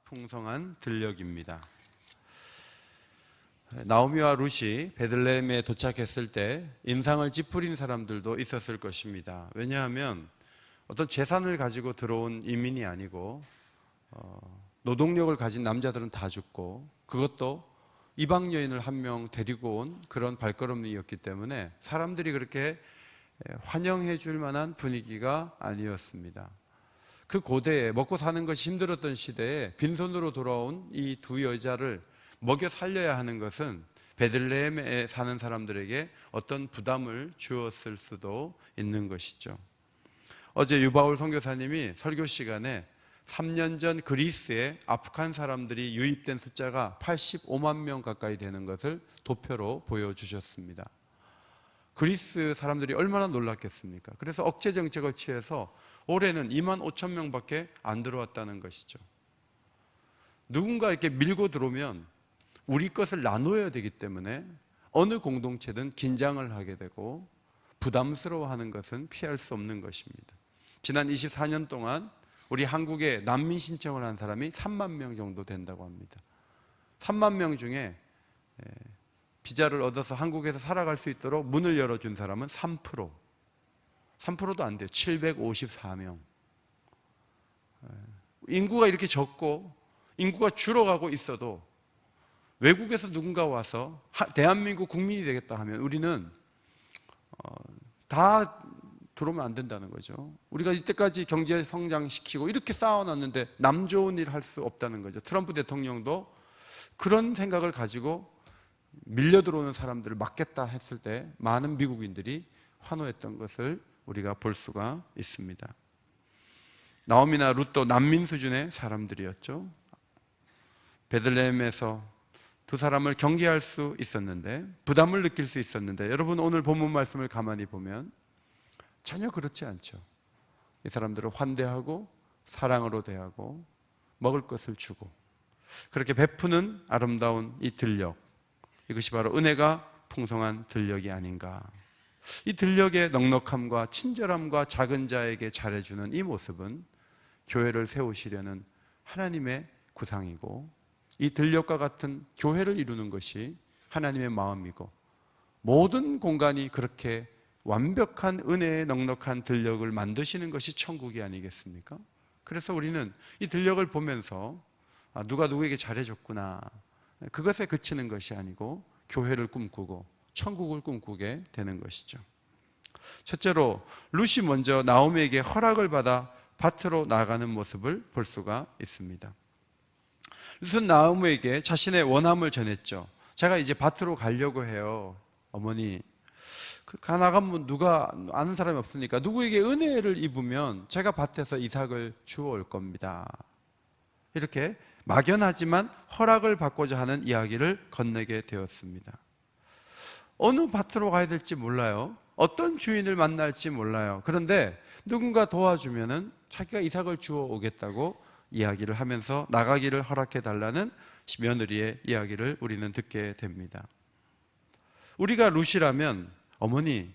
풍성한 들녘입니다. 나오미와 룻이 베들레헴에 도착했을 때 인상을 찌푸린 사람들도 있었을 것입니다. 왜냐하면 어떤 재산을 가지고 들어온 이민이 아니고 노동력을 가진 남자들은 다 죽고, 그것도 이방 여인을 한 명 데리고 온 그런 발걸음이었기 때문에 사람들이 그렇게 환영해 줄 만한 분위기가 아니었습니다. 그 고대에 먹고 사는 것이 힘들었던 시대에 빈손으로 돌아온 이 두 여자를 먹여 살려야 하는 것은 베들레헴에 사는 사람들에게 어떤 부담을 주었을 수도 있는 것이죠. 어제 유바울 선교사님이 설교 시간에 3년 전 그리스에 아프간 사람들이 유입된 숫자가 85만 명 가까이 되는 것을 도표로 보여주셨습니다. 그리스 사람들이 얼마나 놀랐겠습니까? 그래서 억제 정책을 취해서 올해는 2만 5천 명밖에 안 들어왔다는 것이죠. 누군가 이렇게 밀고 들어오면 우리 것을 나눠야 되기 때문에 어느 공동체든 긴장을 하게 되고 부담스러워하는 것은 피할 수 없는 것입니다. 지난 24년 동안 우리 한국에 난민 신청을 한 사람이 3만 명 정도 된다고 합니다. 3만 명 중에 비자를 얻어서 한국에서 살아갈 수 있도록 문을 열어준 사람은 3%도 안 돼요. 754명. 인구가 이렇게 적고 인구가 줄어가고 있어도 외국에서 누군가 와서 대한민국 국민이 되겠다 하면 우리는 다 들어오면 안 된다는 거죠. 우리가 이때까지 경제 성장시키고 이렇게 쌓아놨는데 남 좋은 일 할 수 없다는 거죠. 트럼프 대통령도 그런 생각을 가지고 밀려 들어오는 사람들을 막겠다 했을 때 많은 미국인들이 환호했던 것을 우리가 볼 수가 있습니다. 나오미나 룻도 난민 수준의 사람들이었죠. 베들레헴에서 두 사람을 경계할 수 있었는데, 부담을 느낄 수 있었는데, 여러분 오늘 본문 말씀을 가만히 보면 전혀 그렇지 않죠. 이 사람들을 환대하고 사랑으로 대하고 먹을 것을 주고 그렇게 베푸는 아름다운 이 들녘, 이것이 바로 은혜가 풍성한 들녘이 아닌가. 이 들녘의 넉넉함과 친절함과 작은 자에게 잘해주는 이 모습은 교회를 세우시려는 하나님의 구상이고, 이 들녘과 같은 교회를 이루는 것이 하나님의 마음이고, 모든 공간이 그렇게 완벽한 은혜의 넉넉한 들녘을 만드시는 것이 천국이 아니겠습니까? 그래서 우리는 이 들녘을 보면서 누가 누구에게 잘해줬구나, 그것에 그치는 것이 아니고 교회를 꿈꾸고 천국을 꿈꾸게 되는 것이죠. 첫째로 룻이 먼저 나오미에게 허락을 받아 밭으로 나가는 모습을 볼 수가 있습니다. 룻은 나오미에게 자신의 원함을 전했죠. 제가 이제 밭으로 가려고 해요. 어머니, 가 나가면 누가 아는 사람이 없으니까 누구에게 은혜를 입으면 제가 밭에서 이삭을 주워올 겁니다. 이렇게 막연하지만 허락을 받고자 하는 이야기를 건네게 되었습니다. 어느 밭으로 가야 될지 몰라요. 어떤 주인을 만날지 몰라요. 그런데 누군가 도와주면은 자기가 이삭을 주워 오겠다고 이야기를 하면서 나가기를 허락해 달라는 며느리의 이야기를 우리는 듣게 됩니다. 우리가 룻이라면, 어머니,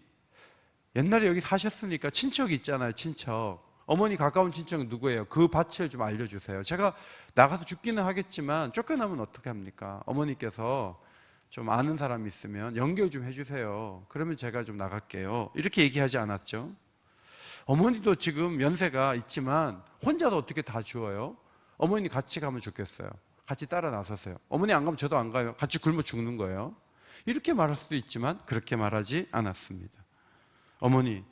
옛날에 여기 사셨으니까 친척이 있잖아요. 친척. 어머니 가까운 친척은 누구예요? 그 밭을 좀 알려주세요. 제가 나가서 죽기는 하겠지만 쫓겨나면 어떻게 합니까? 어머니께서 좀 아는 사람 있으면 연결 좀 해주세요. 그러면 제가 좀 나갈게요. 이렇게 얘기하지 않았죠? 어머니도 지금 연세가 있지만 혼자도 어떻게 다 주워요? 어머니 같이 가면 좋겠어요. 같이 따라 나서세요. 어머니 안 가면 저도 안 가요. 같이 굶어 죽는 거예요. 이렇게 말할 수도 있지만 그렇게 말하지 않았습니다. 어머니,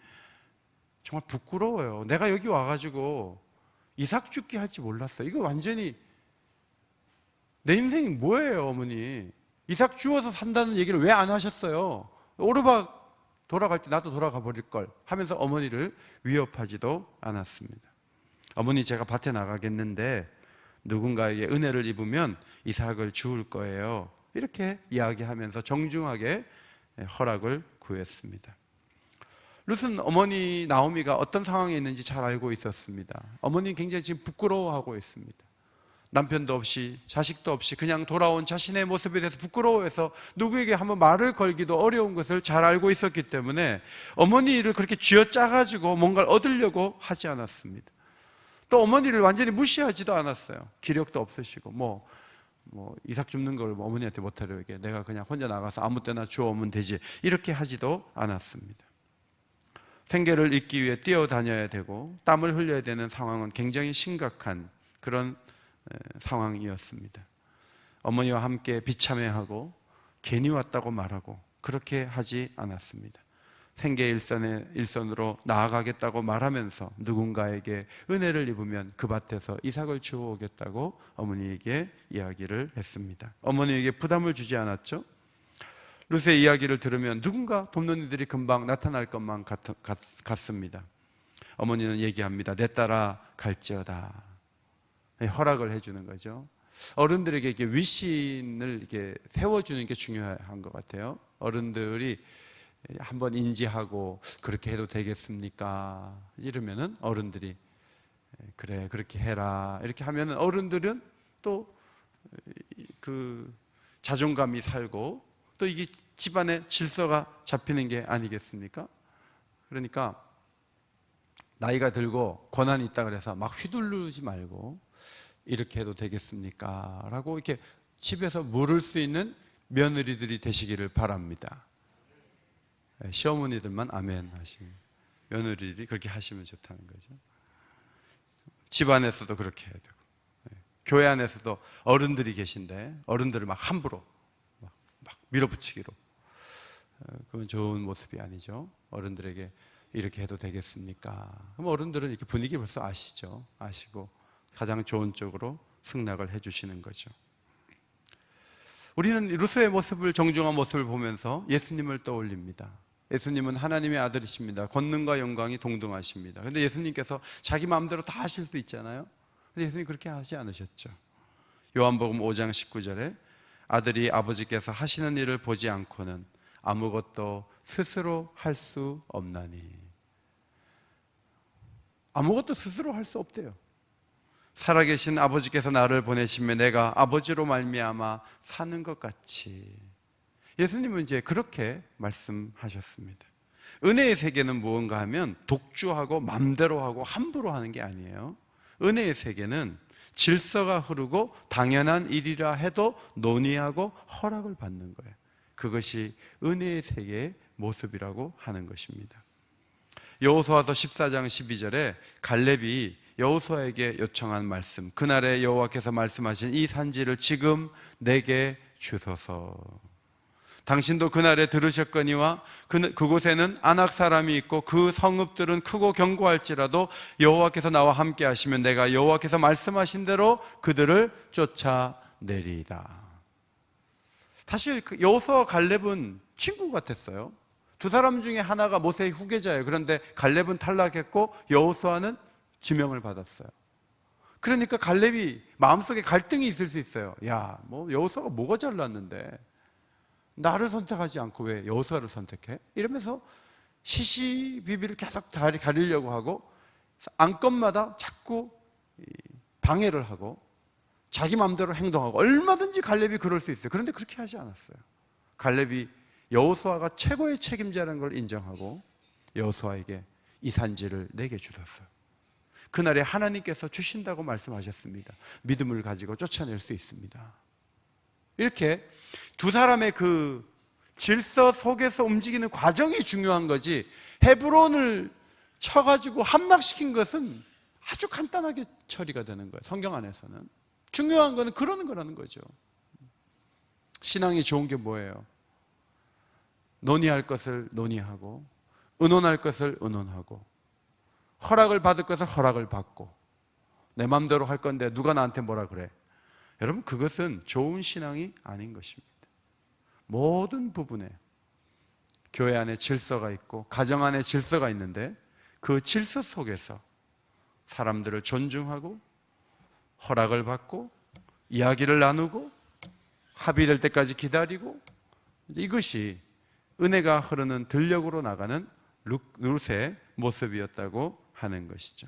정말 부끄러워요. 내가 여기 와가지고 이삭 죽기 할지 몰랐어요. 이거 완전히 내 인생이 뭐예요, 어머니? 이삭 주워서 산다는 얘기를 왜 안 하셨어요? 오르막 돌아갈 때 나도 돌아가 버릴 걸 하면서 어머니를 위협하지도 않았습니다. 어머니, 제가 밭에 나가겠는데 누군가에게 은혜를 입으면 이삭을 주울 거예요. 이렇게 이야기하면서 정중하게 허락을 구했습니다. 룻은 어머니 나오미가 어떤 상황에 있는지 잘 알고 있었습니다. 어머니는 굉장히 지금 부끄러워하고 있습니다. 남편도 없이 자식도 없이 그냥 돌아온 자신의 모습에 대해서 부끄러워해서 누구에게 한번 말을 걸기도 어려운 것을 잘 알고 있었기 때문에 어머니 일을 그렇게 쥐어짜가지고 뭔가를 얻으려고 하지 않았습니다. 또 어머니를 완전히 무시하지도 않았어요. 기력도 없으시고 이삭 줍는 걸 어머니한테 못하려 이게 내가 그냥 혼자 나가서 아무 때나 주워오면 되지 이렇게 하지도 않았습니다. 생계를 잇기 위해 뛰어다녀야 되고 땀을 흘려야 되는 상황은 굉장히 심각한 그런 상황이었습니다. 어머니와 함께 비참해하고 괜히 왔다고 말하고 그렇게 하지 않았습니다. 생계 일선으로 나아가겠다고 말하면서 누군가에게 은혜를 입으면 그 밭에서 이삭을 주워오겠다고 어머니에게 이야기를 했습니다. 어머니에게 부담을 주지 않았죠. 룻의 이야기를 들으면 누군가 돕는 이들이 금방 나타날 것만 같습니다. 어머니는 얘기합니다. 내 딸아 갈지어다. 허락을 해주는 거죠. 어른들에게 이렇게 위신을 이렇게 세워주는 게 중요한 것 같아요. 어른들이 한번 인지하고 그렇게 해도 되겠습니까? 이러면은 어른들이 그래 그렇게 해라 이렇게 하면은 어른들은 또 그 자존감이 살고 또 이게 집안의 질서가 잡히는 게 아니겠습니까? 그러니까 나이가 들고 권한이 있다 그래서 막 휘둘르지 말고 이렇게 해도 되겠습니까? 라고 이렇게 집에서 물을 수 있는 며느리들이 되시기를 바랍니다. 시어머니들만 아멘 하시면 며느리들이 그렇게 하시면 좋다는 거죠. 집안에서도 그렇게 해야 되고 교회 안에서도 어른들이 계신데 어른들을 막 함부로 막 밀어붙이기로 그건 좋은 모습이 아니죠. 어른들에게 이렇게 해도 되겠습니까? 그럼 어른들은 이렇게 분위기 벌써 아시죠. 아시고 가장 좋은 쪽으로 승낙을 해주시는 거죠. 우리는 룻의 모습을 정중한 모습을 보면서 예수님을 떠올립니다. 예수님은 하나님의 아들이십니다. 권능과 영광이 동등하십니다. 그런데 예수님께서 자기 마음대로 다 하실 수 있잖아요. 근데 예수님 그렇게 하지 않으셨죠. 요한복음 5장 19절에 아들이 아버지께서 하시는 일을 보지 않고는 아무것도 스스로 할 수 없나니. 아무것도 스스로 할 수 없대요. 살아계신 아버지께서 나를 보내시며 내가 아버지로 말미암아 사는 것 같이. 예수님은 이제 그렇게 말씀하셨습니다. 은혜의 세계는 무언가 하면 독주하고 맘대로 하고 함부로 하는 게 아니에요. 은혜의 세계는 질서가 흐르고 당연한 일이라 해도 논의하고 허락을 받는 거예요. 그것이 은혜의 세계의 모습이라고 하는 것입니다. 여호수아서 14장 12절에 갈렙이 여호수아에게 요청한 말씀, 그날에 여호와께서 말씀하신 이 산지를 지금 내게 주소서. 당신도 그날에 들으셨거니와 그곳에는 아낙 사람이 있고 그 성읍들은 크고 견고할지라도 여호와께서 나와 함께 하시면 내가 여호와께서 말씀하신 대로 그들을 쫓아내리이다. 사실 여호수아와 갈렙은 친구 같았어요. 두 사람 중에 하나가 모세의 후계자예요. 그런데 갈렙은 탈락했고 여호수아는 지명을 받았어요. 그러니까 갈렙이 마음속에 갈등이 있을 수 있어요. 여호수아가 뭐가 잘났는데 나를 선택하지 않고 왜 여호수아를 선택해? 이러면서 시시비비를 계속 가리려고 하고 안건마다 자꾸 방해를 하고 자기 마음대로 행동하고 얼마든지 갈렙이 그럴 수 있어요. 그런데 그렇게 하지 않았어요. 갈렙이 여호수아가 최고의 책임자라는 걸 인정하고 여호수아에게 이 산지를 내게 주셨어요. 그날에 하나님께서 주신다고 말씀하셨습니다. 믿음을 가지고 쫓아낼 수 있습니다. 이렇게 두 사람의 그 질서 속에서 움직이는 과정이 중요한 거지, 헤브론을 쳐가지고 함락시킨 것은 아주 간단하게 처리가 되는 거예요. 성경 안에서는 중요한 거는 그러는 거라는 거죠. 신앙이 좋은 게 뭐예요? 논의할 것을 논의하고 의논할 것을 의논하고 허락을 받을 것을 허락을 받고 내 마음대로 할 건데 누가 나한테 뭐라 그래? 여러분, 그것은 좋은 신앙이 아닌 것입니다. 모든 부분에 교회 안에 질서가 있고 가정 안에 질서가 있는데 그 질서 속에서 사람들을 존중하고 허락을 받고 이야기를 나누고 합의될 때까지 기다리고, 이것이 은혜가 흐르는 들녘으로 나가는 룻의 모습이었다고 하는 것이죠.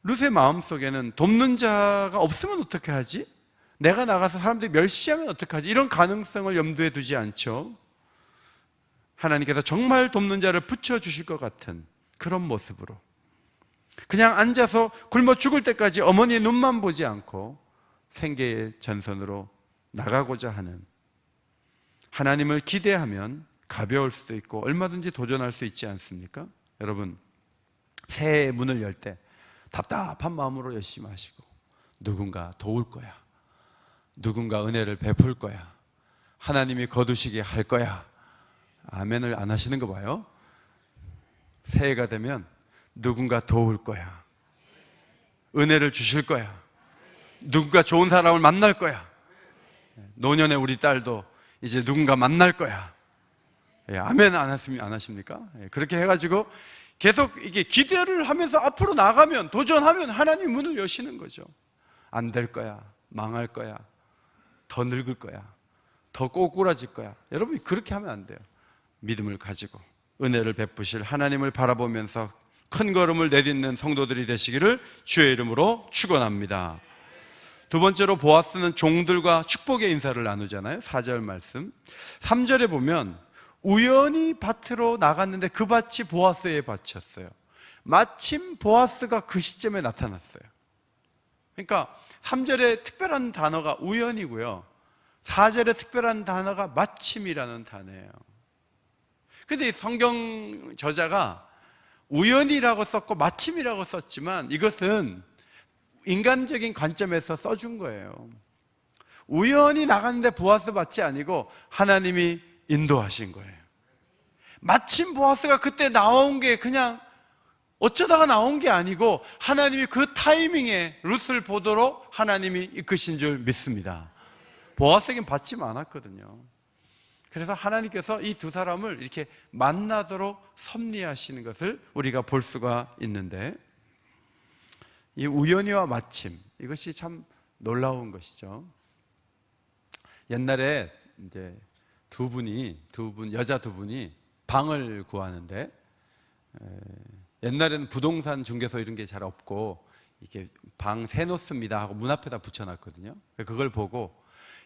룻의 마음속에는 돕는 자가 없으면 어떻게 하지? 내가 나가서 사람들이 멸시하면 어떡하지? 이런 가능성을 염두에 두지 않죠. 하나님께서 정말 돕는 자를 붙여주실 것 같은 그런 모습으로 그냥 앉아서 굶어 죽을 때까지 어머니의 눈만 보지 않고 생계의 전선으로 나가고자 하는, 하나님을 기대하면 가벼울 수도 있고 얼마든지 도전할 수 있지 않습니까? 여러분, 새해의 문을 열 때 답답한 마음으로 열심히 하시고, 누군가 도울 거야, 누군가 은혜를 베풀 거야, 하나님이 거두시게 할 거야, 아멘을 안 하시는 거 봐요. 새해가 되면 누군가 도울 거야, 은혜를 주실 거야, 누군가 좋은 사람을 만날 거야, 노년에 우리 딸도 이제 누군가 만날 거야. 아멘 안 하십니까? 그렇게 해가지고 계속 이게 기대를 하면서 앞으로 나가면, 도전하면 하나님 문을 여시는 거죠. 안 될 거야, 망할 거야, 더 늙을 거야, 더 꼬꾸라질 거야. 여러분, 그렇게 하면 안 돼요. 믿음을 가지고 은혜를 베푸실 하나님을 바라보면서 큰 걸음을 내딛는 성도들이 되시기를 주의 이름으로 축원합니다. 두 번째로, 보아스는 종들과 축복의 인사를 나누잖아요. 4절 말씀. 3절에 보면 우연히 밭으로 나갔는데 그 밭이 보아스의 밭이었어요. 마침 보아스가 그 시점에 나타났어요. 그러니까 3절에 특별한 단어가 우연이고요, 4절에 특별한 단어가 마침이라는 단어예요. 근데 성경 저자가 우연이라고 썼고 마침이라고 썼지만 이것은 인간적인 관점에서 써준 거예요. 우연히 나갔는데 보아스 밭이 아니고 하나님이 인도하신 거예요. 마침 보아스가 그때 나온 게 그냥 어쩌다가 나온 게 아니고 하나님이 그 타이밍에 룻을 보도록 하나님이 이끄신 줄 믿습니다. 보아스에겐 밭이 많았거든요. 그래서 하나님께서 이 두 사람을 이렇게 만나도록 섭리하시는 것을 우리가 볼 수가 있는데, 이 우연히와 마침, 이것이 참 놀라운 것이죠. 옛날에 이제 여자 두 분이 방을 구하는데, 옛날에는 부동산 중개소 이런 게 잘 없고 이렇게 방 새 놓습니다 하고 문 앞에다 붙여놨거든요. 그걸 보고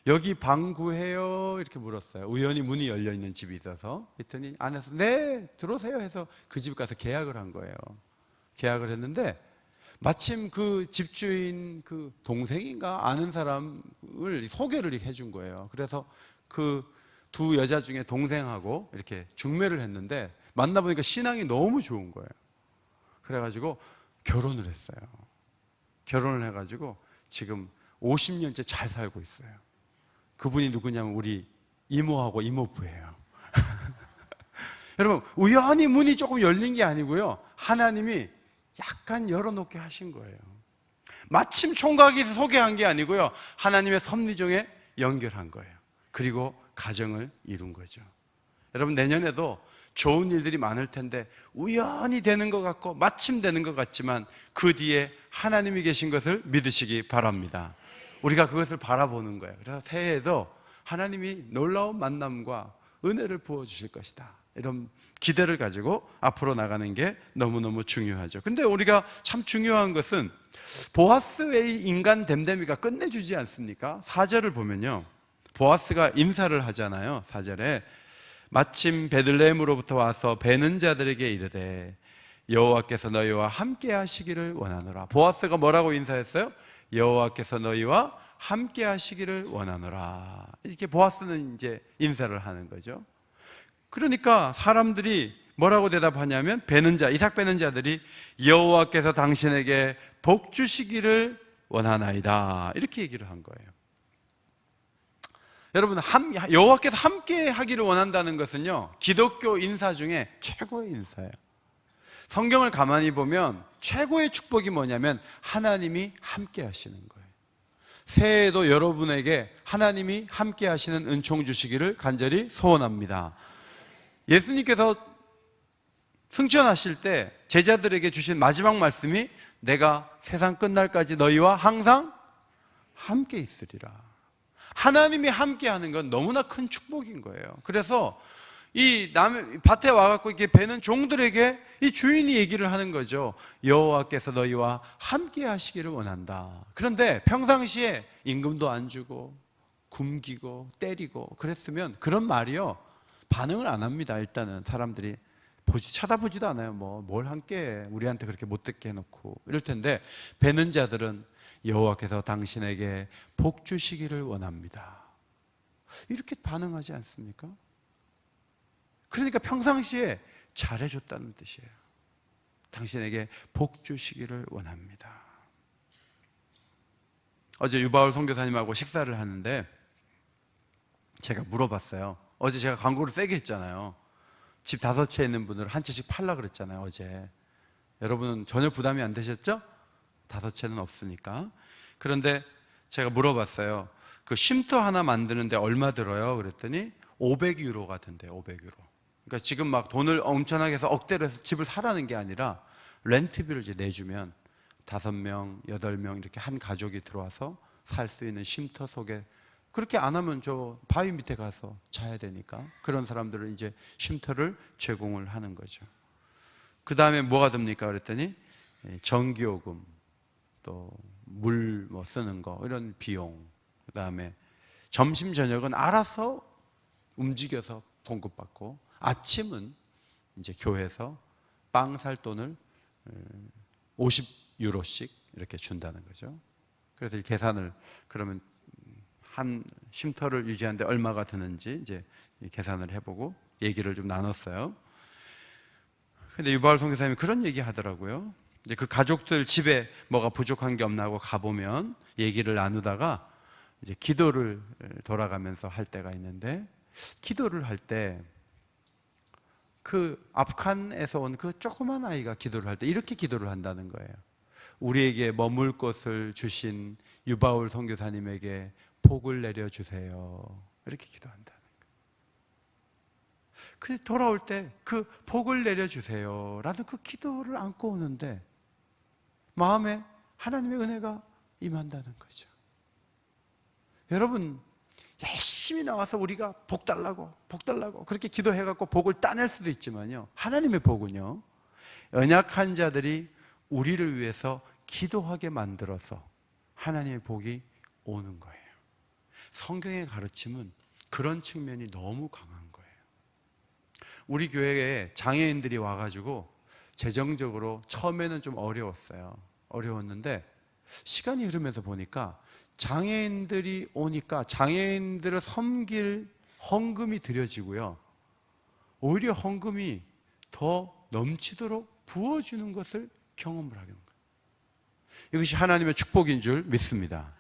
여기 방 구해요 이렇게 물었어요. 우연히 문이 열려있는 집이 있어서. 했더니 안에서 네 들어오세요 해서 그 집 가서 계약을 한 거예요. 계약을 했는데 마침 그 집주인 그 동생인가 아는 사람을 소개를 해준 거예요. 그래서 그 두 여자 중에 동생하고 이렇게 중매를 했는데 만나보니까 신앙이 너무 좋은 거예요. 그래가지고 결혼을 했어요. 결혼을 해가지고 지금 50년째 잘 살고 있어요. 그분이 누구냐면 우리 이모하고 이모부예요. 여러분, 우연히 문이 조금 열린 게 아니고요, 하나님이 약간 열어놓게 하신 거예요. 마침 총각이 소개한 게 아니고요, 하나님의 섭리 중에 연결한 거예요. 그리고 가정을 이룬 거죠. 여러분, 내년에도 좋은 일들이 많을 텐데 우연히 되는 것 같고 마침 되는 것 같지만 그 뒤에 하나님이 계신 것을 믿으시기 바랍니다. 우리가 그것을 바라보는 거예요. 그래서 새해에도 하나님이 놀라운 만남과 은혜를 부어주실 것이다, 이런 기대를 가지고 앞으로 나가는 게 너무너무 중요하죠. 근데 우리가 참 중요한 것은 보아스의 인간 됨됨이가 끝내주지 않습니까? 4절을 보면요, 보아스가 인사를 하잖아요. 4절에 마침 베들레헴으로부터 와서 베는 자들에게 이르되 여호와께서 너희와 함께 하시기를 원하노라. 보아스가 뭐라고 인사했어요? 여호와께서 너희와 함께 하시기를 원하노라. 이렇게 보아스는 이제 인사를 하는 거죠. 그러니까 사람들이 뭐라고 대답하냐면, 베는 자, 이삭 베는 자들이 여호와께서 당신에게 복 주시기를 원하나이다, 이렇게 얘기를 한 거예요. 여러분, 여호와께서 함께 하기를 원한다는 것은요, 기독교 인사 중에 최고의 인사예요. 성경을 가만히 보면 최고의 축복이 뭐냐면 하나님이 함께 하시는 거예요. 새해에도 여러분에게 하나님이 함께 하시는 은총 주시기를 간절히 소원합니다. 예수님께서 승천하실 때 제자들에게 주신 마지막 말씀이 내가 세상 끝날까지 너희와 항상 함께 있으리라. 하나님이 함께 하는 건 너무나 큰 축복인 거예요. 그래서 이 남의 밭에 와갖고 이렇게 베는 종들에게 이 주인이 얘기를 하는 거죠. 여호와께서 너희와 함께 하시기를 원한다. 그런데 평상시에 임금도 안 주고 굶기고 때리고 그랬으면 그런 말이요, 반응을 안 합니다. 일단은 사람들이 쳐다보지도 않아요. 뭘 함께 우리한테 그렇게 못되게 해놓고 이럴 텐데, 베는 자들은 여호와께서 당신에게 복 주시기를 원합니다. 이렇게 반응하지 않습니까? 그러니까 평상시에 잘해줬다는 뜻이에요. 당신에게 복 주시기를 원합니다. 어제 유바울 선교사님하고 식사를 하는데 제가 물어봤어요. 어제 제가 광고를 세게 했잖아요. 집 5채 있는 분을 한 채씩 팔라 그랬잖아요, 어제. 여러분은 전혀 부담이 안 되셨죠? 5채는 없으니까. 그런데 제가 물어봤어요. 그 쉼터 하나 만드는데 얼마 들어요? 그랬더니 500유로가 된대요. 500유로. 그러니까 지금 막 돈을 엄청나게 해서 억대로 해서 집을 사라는 게 아니라 렌트비를 이제 내주면 5명, 8명 이렇게 한 가족이 들어와서 살 수 있는 쉼터 속에, 그렇게 안 하면 저 바위 밑에 가서 자야 되니까 그런 사람들은 이제 쉼터를 제공을 하는 거죠. 그 다음에 뭐가 됩니까? 그랬더니 전기요금, 또 물 쓰는 거, 이런 비용, 그 다음에 점심 저녁은 알아서 움직여서 공급받고, 아침은 이제 교회에서 빵 살 돈을 50유로씩 이렇게 준다는 거죠. 그래서 이 계산을, 그러면 한 쉼터를 유지하는데 얼마가 드는지 이제 계산을 해보고 얘기를 좀 나눴어요. 근데 유바울 선교사님이 그런 얘기 하더라고요. 이제 그 가족들 집에 뭐가 부족한 게 없나 하고 가보면 얘기를 나누다가 이제 기도를 돌아가면서 할 때가 있는데, 기도를 할 때 그 아프간에서 온 그 조그만 아이가 기도를 할 때 이렇게 기도를 한다는 거예요. 우리에게 머물 곳을 주신 유바울 선교사님에게 복을 내려주세요. 이렇게 기도한다는 거예요. 그래서 돌아올 때 그 복을 내려주세요 라는 그 기도를 안고 오는데 마음에 하나님의 은혜가 임한다는 거죠. 여러분, 열심히 나와서 우리가 복 달라고 그렇게 기도해갖고 복을 따낼 수도 있지만요, 하나님의 복은요, 연약한 자들이 우리를 위해서 기도하게 만들어서 하나님의 복이 오는 거예요. 성경의 가르침은 그런 측면이 너무 강한 거예요. 우리 교회에 장애인들이 와가지고 재정적으로 처음에는 좀 어려웠는데 시간이 흐르면서 보니까 장애인들이 오니까 장애인들을 섬길 헌금이 드려지고요, 오히려 헌금이 더 넘치도록 부어주는 것을 경험을 하게 된 거예요. 이것이 하나님의 축복인 줄 믿습니다.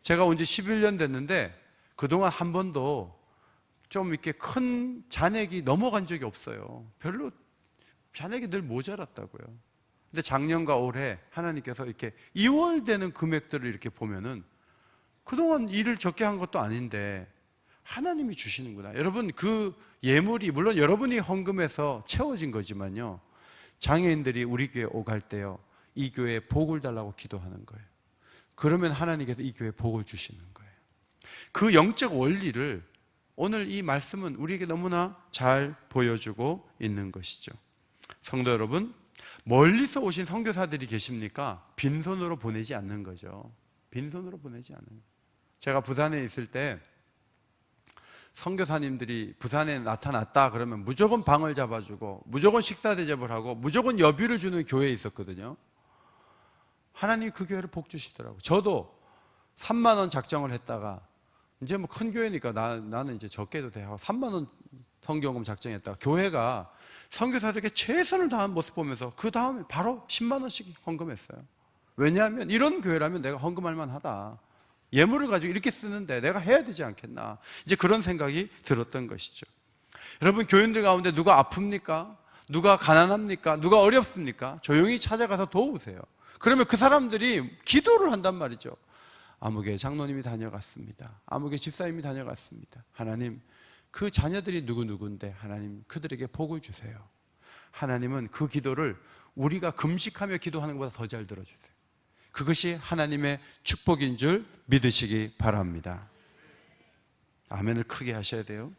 제가 온 지 11년 됐는데 그동안 한 번도 좀 이렇게 큰 잔액이 넘어간 적이 없어요. 별로 잔액이 늘 모자랐다고요. 근데 작년과 올해 하나님께서 이렇게 2월 되는 금액들을 이렇게 보면은 그동안 일을 적게 한 것도 아닌데 하나님이 주시는구나. 여러분, 그 예물이 물론 여러분이 헌금해서 채워진 거지만요, 장애인들이 우리 교회 오갈 때요, 이 교회에 복을 달라고 기도하는 거예요. 그러면 하나님께서 이 교회에 복을 주시는 거예요. 그 영적 원리를 오늘 이 말씀은 우리에게 너무나 잘 보여주고 있는 것이죠. 성도 여러분, 멀리서 오신 선교사들이 계십니까? 빈손으로 보내지 않는 거죠. 빈손으로 보내지 않는 거예요. 제가 부산에 있을 때 선교사님들이 부산에 나타났다 그러면 무조건 방을 잡아주고 무조건 식사 대접을 하고 무조건 여비를 주는 교회에 있었거든요. 하나님이 그 교회를 복 주시더라고요. 저도 3만 원 작정을 했다가 이제 뭐 큰 교회니까 나는 이제 적게 해도 돼 하고 3만 원 성경금 작정했다가 교회가 선교사들에게 최선을 다한 모습 보면서 그 다음에 바로 10만 원씩 헌금했어요. 왜냐하면 이런 교회라면 내가 헌금할 만하다. 예물을 가지고 이렇게 쓰는데 내가 해야 되지 않겠나. 이제 그런 생각이 들었던 것이죠. 여러분, 교인들 가운데 누가 아픕니까? 누가 가난합니까? 누가 어렵습니까? 조용히 찾아가서 도우세요. 그러면 그 사람들이 기도를 한단 말이죠. 아무개 장로님이 다녀갔습니다. 아무개 집사님이 다녀갔습니다. 하나님, 그 자녀들이 누구누구인데 하나님 그들에게 복을 주세요. 하나님은 그 기도를 우리가 금식하며 기도하는 것보다 더 잘 들어주세요. 그것이 하나님의 축복인 줄 믿으시기 바랍니다. 아멘을 크게 하셔야 돼요.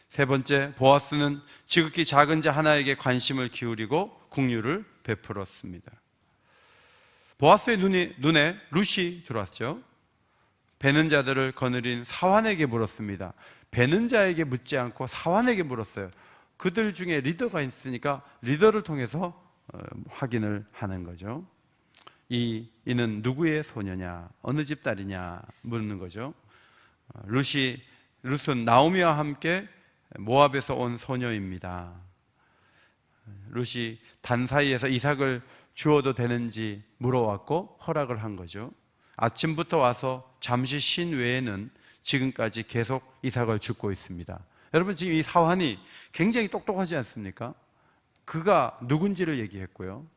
세 번째, 보아스는 지극히 작은 자 하나에게 관심을 기울이고 긍휼을 베풀었습니다. 보아스의 눈에 룻이 들어왔죠. 베는 자들을 거느린 사환에게 물었습니다. 베는 자에게 묻지 않고 사환에게 물었어요. 그들 중에 리더가 있으니까 리더를 통해서 확인을 하는 거죠. 이는 누구의 소녀냐, 어느 집 딸이냐 묻는 거죠. 룻은 나오미와 함께 모압에서 온 소녀입니다. 룻이 단 사이에서 이삭을 주어도 되는지 물어왔고 허락을 한 거죠. 아침부터 와서 잠시 쉰 외에는 지금까지 계속 이삭을 줍고 있습니다. 여러분, 지금 이 사환이 굉장히 똑똑하지 않습니까? 그가 누군지를 얘기했고요,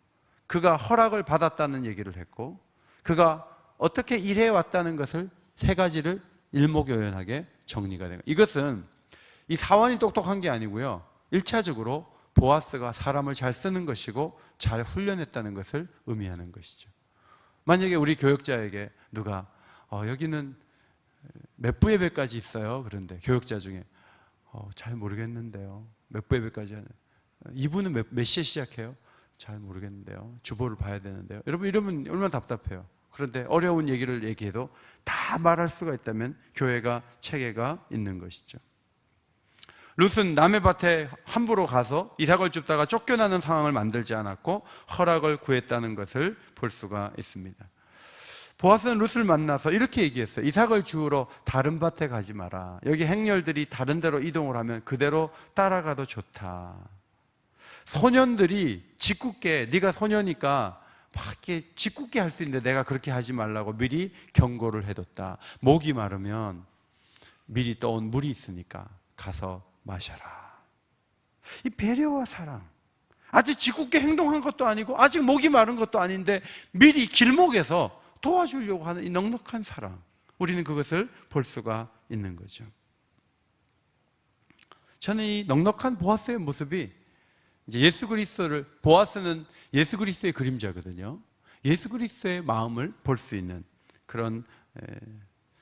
그가 허락을 받았다는 얘기를 했고, 그가 어떻게 일해왔다는 것을 세 가지를 일목요연하게 정리가 된 거예요. 이것은 이 사환이 똑똑한 게 아니고요, 1차적으로 보아스가 사람을 잘 쓰는 것이고 잘 훈련했다는 것을 의미하는 것이죠. 만약에 우리 교역자에게 누가 여기는 몇 부 예배까지 있어요? 그런데 교역자 중에 잘 모르겠는데요, 몇 부 예배까지 하냐, 2부는 몇 시에 시작해요? 잘 모르겠는데요, 주보를 봐야 되는데요. 여러분, 이러면 얼마나 답답해요. 그런데 어려운 얘기를 얘기해도 다 말할 수가 있다면 교회가 체계가 있는 것이죠. 룻은 남의 밭에 함부로 가서 이삭을 줍다가 쫓겨나는 상황을 만들지 않았고 허락을 구했다는 것을 볼 수가 있습니다. 보아스는 룻을 만나서 이렇게 얘기했어요. 이삭을 주우러 다른 밭에 가지 마라. 여기 행렬들이 다른 데로 이동을 하면 그대로 따라가도 좋다. 소년들이 짓궂게, 네가 소녀니까 막 이렇게 짓궂게 할 수 있는데 내가 그렇게 하지 말라고 미리 경고를 해뒀다. 목이 마르면 미리 떠온 물이 있으니까 가서 마셔라. 이 배려와 사랑, 아직 짓궂게 행동한 것도 아니고 아직 목이 마른 것도 아닌데 미리 길목에서 도와주려고 하는 이 넉넉한 사랑, 우리는 그것을 볼 수가 있는 거죠. 저는 이 넉넉한 보아스의 모습이 이제 예수 그리스도를, 보아스는 예수 그리스도의 그림자거든요. 예수 그리스도의 마음을 볼 수 있는 그런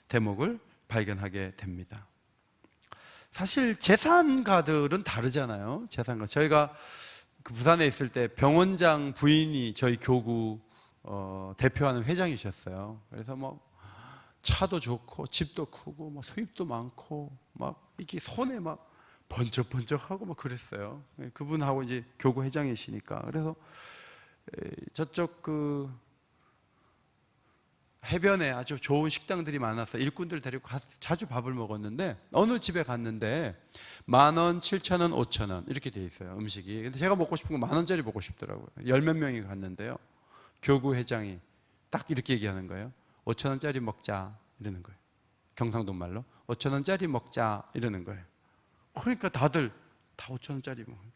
대목을 발견하게 됩니다. 사실 재산가들은 다르잖아요. 재산가, 저희가 그 부산에 있을 때 병원장 부인이 저희 교구 대표하는 회장이셨어요. 그래서 뭐 차도 좋고 집도 크고 뭐 수입도 많고 막 이렇게 손에 막 번쩍번쩍하고 막 그랬어요. 그분하고 이제 교구 회장이시니까. 그래서 저쪽 그 해변에 아주 좋은 식당들이 많아서 일꾼들 데리고 가서 자주 밥을 먹었는데, 어느 집에 갔는데 10,000원, 7,000원, 5,000원 이렇게 돼 있어요, 음식이. 근데 제가 먹고 싶은 거 10,000원짜리 먹고 싶더라고요. 10몇 명이 갔는데요, 교구 회장이 딱 이렇게 얘기하는 거예요. 5,000원짜리 먹자 이러는 거예요. 경상도 말로 5,000원짜리 먹자 이러는 거예요. 그러니까 다들 다 5,000원짜리 먹어요.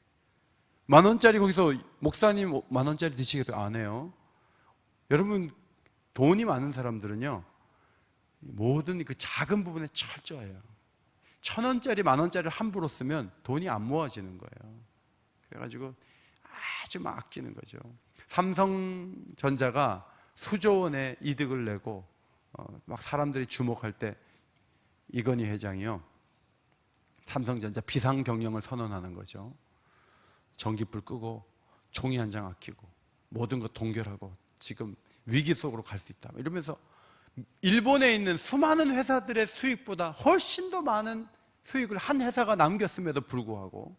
10,000원짜리 거기서 목사님 10,000원짜리 드시겠다고 안 해요. 여러분, 돈이 많은 사람들은요, 모든 그 작은 부분에 철저해요. 1,000원짜리, 10,000원짜리를 함부로 쓰면 돈이 안 모아지는 거예요. 그래가지고 아주 막 아끼는 거죠. 삼성전자가 수조 원의 이득을 내고 막 사람들이 주목할 때 이건희 회장이요, 삼성전자 비상경영을 선언하는 거죠. 전기불 끄고 종이 한 장 아끼고 모든 것 동결하고 지금 위기 속으로 갈 수 있다 이러면서 일본에 있는 수많은 회사들의 수익보다 훨씬 더 많은 수익을 한 회사가 남겼음에도 불구하고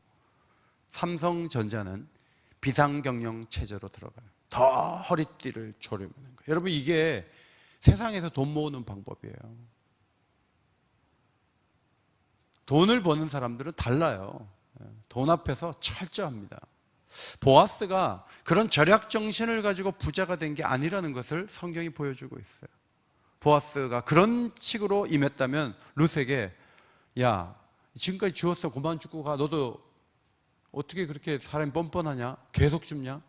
삼성전자는 비상경영 체제로 들어가요. 더 허리띠를 조르는 거예요. 여러분, 이게 세상에서 돈 모으는 방법이에요. 돈을 버는 사람들은 달라요. 돈 앞에서 철저합니다. 보아스가 그런 절약 정신을 가지고 부자가 된 게 아니라는 것을 성경이 보여주고 있어요. 보아스가 그런 식으로 임했다면 룻에게, 야, 지금까지 주었어, 그만 주고 가. 너도 어떻게 그렇게 사람이 뻔뻔하냐? 계속 줍냐?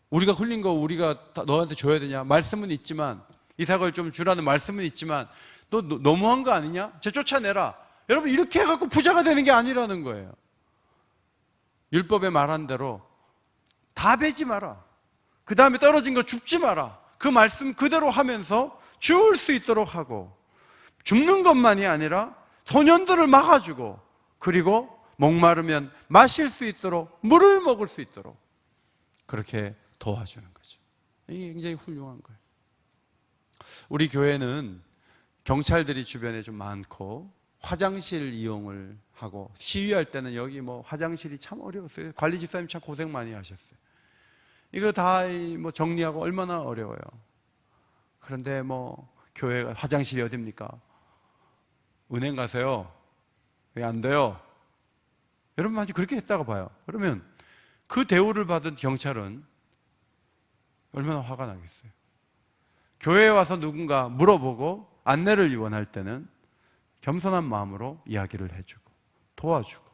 우리가 흘린 거 우리가 너한테 줘야 되냐? 말씀은 있지만, 이삭을 좀 주라는 말씀은 있지만 너 너무한 거 아니냐? 쟤 쫓아내라. 여러분, 이렇게 해갖고 부자가 되는 게 아니라는 거예요. 율법에 말한 대로 다 베지 마라. 그 다음에 떨어진 거 줍지 마라. 그 말씀 그대로 하면서 주울 수 있도록 하고, 줍는 것만이 아니라 소년들을 막아주고, 그리고 목마르면 마실 수 있도록, 물을 먹을 수 있도록 그렇게 도와주는 거죠. 이게 굉장히 훌륭한 거예요. 우리 교회는 경찰들이 주변에 좀 많고 화장실 이용을 하고 시위할 때는 여기 뭐 화장실이 참 어려웠어요. 관리 집사님 참 고생 많이 하셨어요. 이거 다 뭐 정리하고 얼마나 어려워요. 그런데 뭐 교회가 화장실이 어딥니까? 은행 가세요. 왜 안 돼요? 여러분 만약 그렇게 했다고 봐요. 그러면 그 대우를 받은 경찰은 얼마나 화가 나겠어요. 교회에 와서 누군가 물어보고 안내를 요원할 때는 겸손한 마음으로 이야기를 해주고 도와주고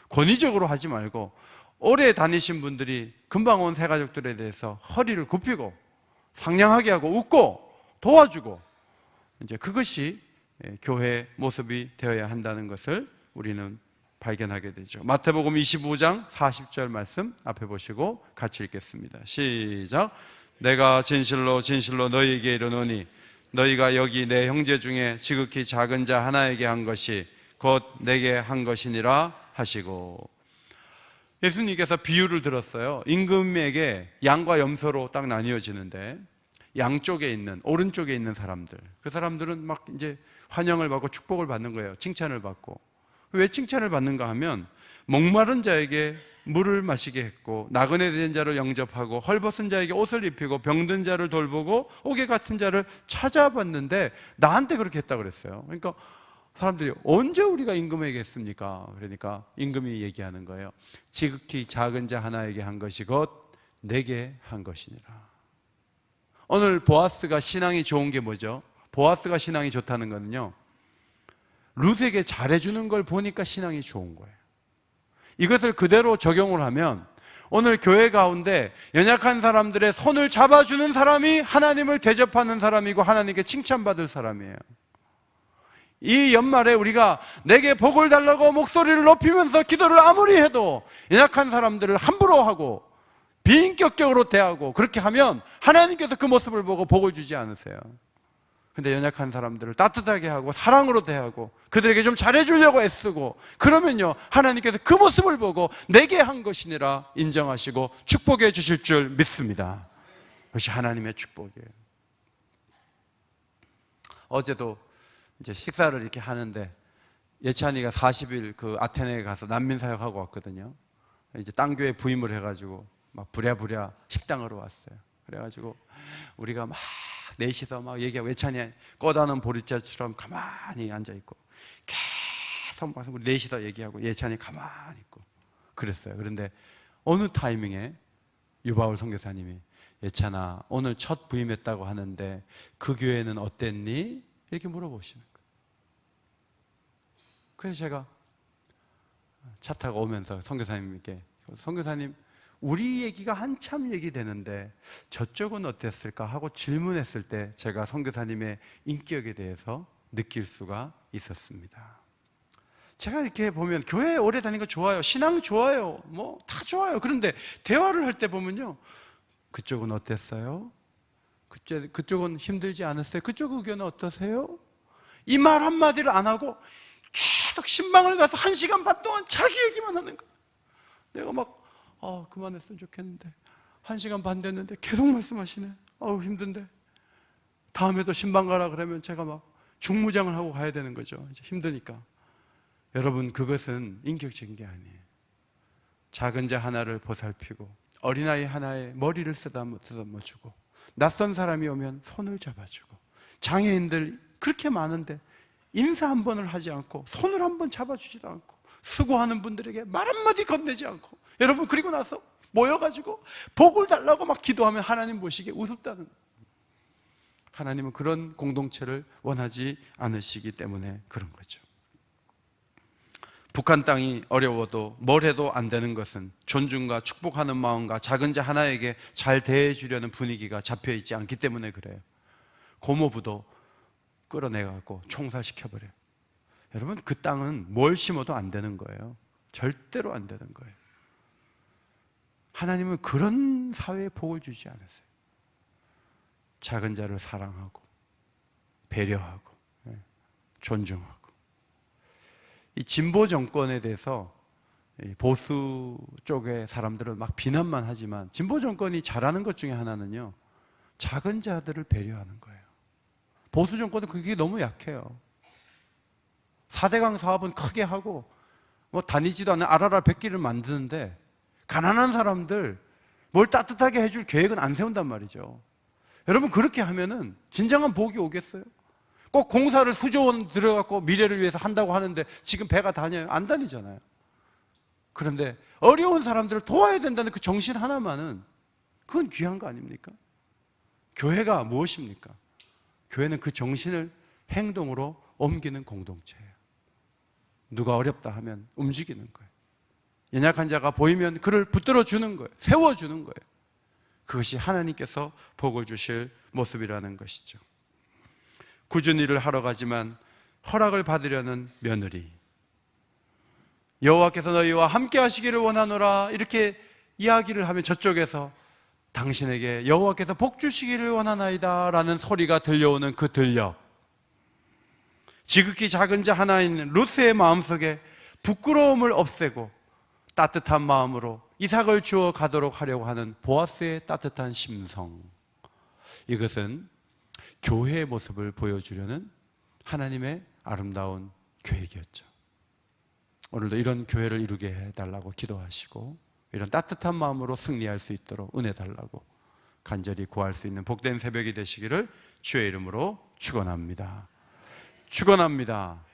권위적으로 하지 말고 오래 다니신 분들이 금방 온 새가족들에 대해서 허리를 굽히고 상냥하게 하고 웃고 도와주고 이제 그것이 교회의 모습이 되어야 한다는 것을 우리는 발견하게 되죠. 마태복음 25장 40절 말씀 앞에 보시고 같이 읽겠습니다. 시작. 내가 진실로 진실로 너희에게 이르노니 너희가 여기 내 형제 중에 지극히 작은 자 하나에게 한 것이 곧 내게 한 것이니라 하시고, 예수님께서 비유를 들었어요. 임금에게 양과 염소로 딱 나뉘어지는데 양쪽에 있는 오른쪽에 있는 사람들, 그 사람들은 막 이제 환영을 받고 축복을 받는 거예요. 칭찬을 받고. 왜 칭찬을 받는가 하면 목마른 자에게 물을 마시게 했고 나그네 된 자를 영접하고 헐벗은 자에게 옷을 입히고 병든 자를 돌보고 옥에 갇힌 자를 찾아봤는데 나한테 그렇게 했다고 그랬어요. 그러니까 사람들이 언제 우리가 임금에게 했습니까? 그러니까 임금이 얘기하는 거예요. 지극히 작은 자 하나에게 한 것이 곧 내게 한 것이니라. 오늘 보아스가 신앙이 좋은 게 뭐죠? 보아스가 신앙이 좋다는 거는요, 룻에게 잘해주는 걸 보니까 신앙이 좋은 거예요. 이것을 그대로 적용을 하면 오늘 교회 가운데 연약한 사람들의 손을 잡아주는 사람이 하나님을 대접하는 사람이고 하나님께 칭찬받을 사람이에요. 이 연말에 우리가 내게 복을 달라고 목소리를 높이면서 기도를 아무리 해도 연약한 사람들을 함부로 하고 비인격적으로 대하고 그렇게 하면 하나님께서 그 모습을 보고 복을 주지 않으세요. 근데 연약한 사람들을 따뜻하게 하고 사랑으로 대하고 그들에게 좀 잘해주려고 애쓰고 그러면요, 하나님께서 그 모습을 보고 내게 한 것이니라 인정하시고 축복해 주실 줄 믿습니다. 그것이 하나님의 축복이에요. 어제도 이제 식사를 이렇게 하는데 예찬이가 40일 그 아테네에 가서 난민 사역하고 왔거든요. 이제 딴 교회 부임을 해가지고 막 부랴부랴 식당으로 왔어요. 그래가지고 우리가 막 넷이서 막 얘기하고 예찬이 꺼다는 보리자처럼 가만히 앉아있고 계속 막 우리 넷이서 얘기하고 예찬이 가만히 있고 그랬어요. 그런데 어느 타이밍에 유바울 선교사님이 예찬아 오늘 첫 부임했다고 하는데 그 교회는 어땠니? 이렇게 물어보시는 거예요. 그래서 제가 차 타고 오면서 선교사님께 선교사님 우리 얘기가 한참 얘기되는데 저쪽은 어땠을까 하고 질문했을 때 제가 선교사님의 인격에 대해서 느낄 수가 있었습니다. 제가 이렇게 보면 교회 오래 다니는 거 좋아요. 신앙 좋아요. 뭐 다 좋아요. 그런데 대화를 할 때 보면요, 그쪽은 어땠어요? 그쪽은 힘들지 않았어요? 그쪽 의견은 어떠세요? 이 말 한마디를 안 하고 계속 신방을 가서 1시간 반 동안 자기 얘기만 하는 거예요. 내가 막 그만했으면 좋겠는데 1시간 반 됐는데 계속 말씀하시네. 힘든데 다음에도 신방 가라 그러면 제가 막 중무장을 하고 가야 되는 거죠. 이제 힘드니까. 여러분, 그것은 인격적인 게 아니에요. 작은 자 하나를 보살피고 어린아이 하나의 머리를 쓰다듬어주고 낯선 사람이 오면 손을 잡아주고 장애인들 그렇게 많은데 인사 한 번을 하지 않고 손을 한 번 잡아주지도 않고 수고하는 분들에게 말 한마디 건네지 않고, 여러분 그리고 나서 모여가지고 복을 달라고 막 기도하면 하나님 보시기에 우습다는 거예요. 하나님은 그런 공동체를 원하지 않으시기 때문에 그런 거죠. 북한 땅이 어려워도 뭘 해도 안 되는 것은 존중과 축복하는 마음과 작은 자 하나에게 잘 대해주려는 분위기가 잡혀있지 않기 때문에 그래요. 고모부도 끌어내갖고 총살시켜버려요. 여러분, 그 땅은 뭘 심어도 안 되는 거예요. 절대로 안 되는 거예요. 하나님은 그런 사회에 복을 주지 않았어요. 작은 자를 사랑하고 배려하고 존중하고. 이 진보 정권에 대해서 보수 쪽의 사람들은 막 비난만 하지만 진보 정권이 잘하는 것 중에 하나는요, 작은 자들을 배려하는 거예요. 보수 정권은 그게 너무 약해요. 4대강 사업은 크게 하고 뭐 다니지도 않는 아라라 100기를 만드는데 가난한 사람들 뭘 따뜻하게 해줄 계획은 안 세운단 말이죠. 여러분, 그렇게 하면은 진정한 복이 오겠어요? 꼭 공사를 수조 원 들어갖고 미래를 위해서 한다고 하는데 지금 배가 다녀요? 안 다니잖아요. 그런데 어려운 사람들을 도와야 된다는 그 정신 하나만은 그건 귀한 거 아닙니까? 교회가 무엇입니까? 교회는 그 정신을 행동으로 옮기는 공동체예요. 누가 어렵다 하면 움직이는 거예요. 연약한 자가 보이면 그를 붙들어 주는 거예요. 세워주는 거예요. 그것이 하나님께서 복을 주실 모습이라는 것이죠. 굳은 일을 하러 가지만 허락을 받으려는 며느리. 여호와께서 너희와 함께 하시기를 원하노라 이렇게 이야기를 하면 저쪽에서 당신에게 여호와께서 복 주시기를 원하나이다 라는 소리가 들려오는 그 들녘, 지극히 작은 자 하나인 루스의 마음속에 부끄러움을 없애고 따뜻한 마음으로 이삭을 주어 가도록 하려고 하는 보아스의 따뜻한 심성, 이것은 교회의 모습을 보여주려는 하나님의 아름다운 계획이었죠. 오늘도 이런 교회를 이루게 해달라고 기도하시고 이런 따뜻한 마음으로 승리할 수 있도록 은혜 달라고 간절히 구할 수 있는 복된 새벽이 되시기를 주의 이름으로 축원합니다. 축원합니다.